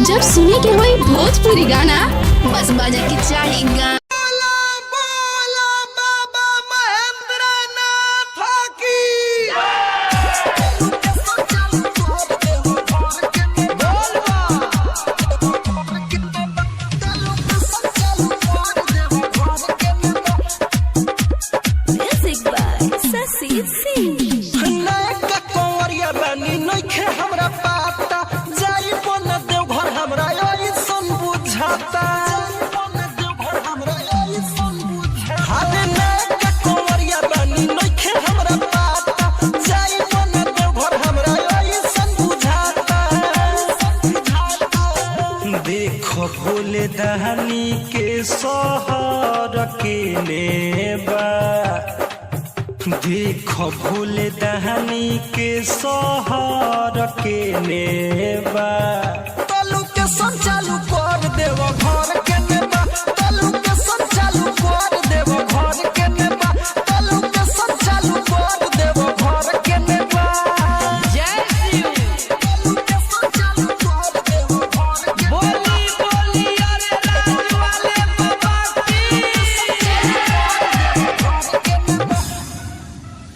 जब सुने के होई भोजपुरी गाना बस बजे के चाही गाना। देखो भोले दहनी के सहर के नेबा, देखो भोले दहनी के सहर के नेबा। तलू के संचालू कर देव घर के नेबा, तलू के संचालू कर देव घर के नेबा, तलू के संचालू कर देव घर के नेबा। जय शिव। तलू के संचालू कर देव घर के बोली बोली अरे राज वाले बाबा की।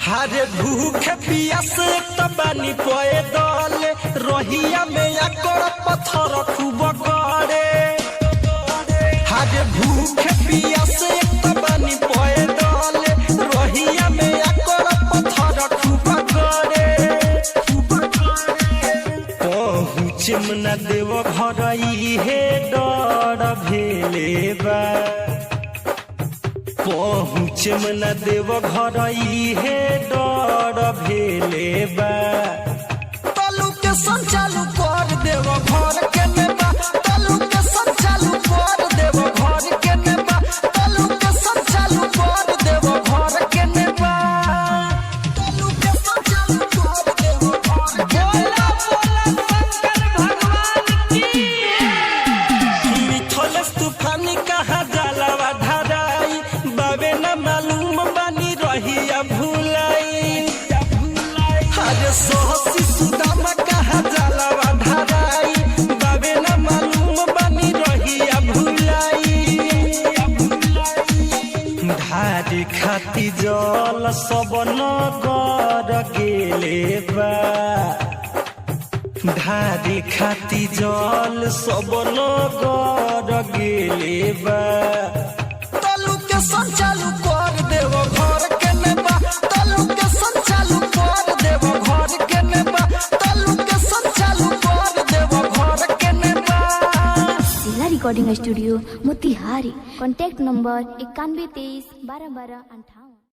हरे भूख पियास तबानी पोए दल रोहिया में आकर पत्थर खूब गड़े। हरे भूख पियास तबानी पोए दल रोहिया में आकर पत्थर खूब गड़े। पहुँचम न देव घर हे डर भेले बा, पहुँचम न देव घर हे डर भेले बा। तलू के संचालू कर देव घर के नेबा, तलू के संचालू कर देव घर के नेबा, तलू के संचालू कर देव घर के नेबा। तलू के संचालू कर देव घर के नेबा। शंकर भगवान की। मिथलेश तूफानी कहाँ जलवा धराई, बाबे न मालूम बनी रहिया भुलाई। हरे सोहसी सुदामा कहाँ जलवा धराई, बाबे न मालूम बनी रहिया भुलाई। धारी खाती जल सब नगर गेले बा, धारी खाती जल सब नगर गेले बा। तलू के संचालू कर देव घर के नेबा, तलू के संचालू कर देव घर के नेबा, तलू के संचालू कर देव घर के नेबा। जिला recording studio Motihari. Contact number 91 23 12 12 58।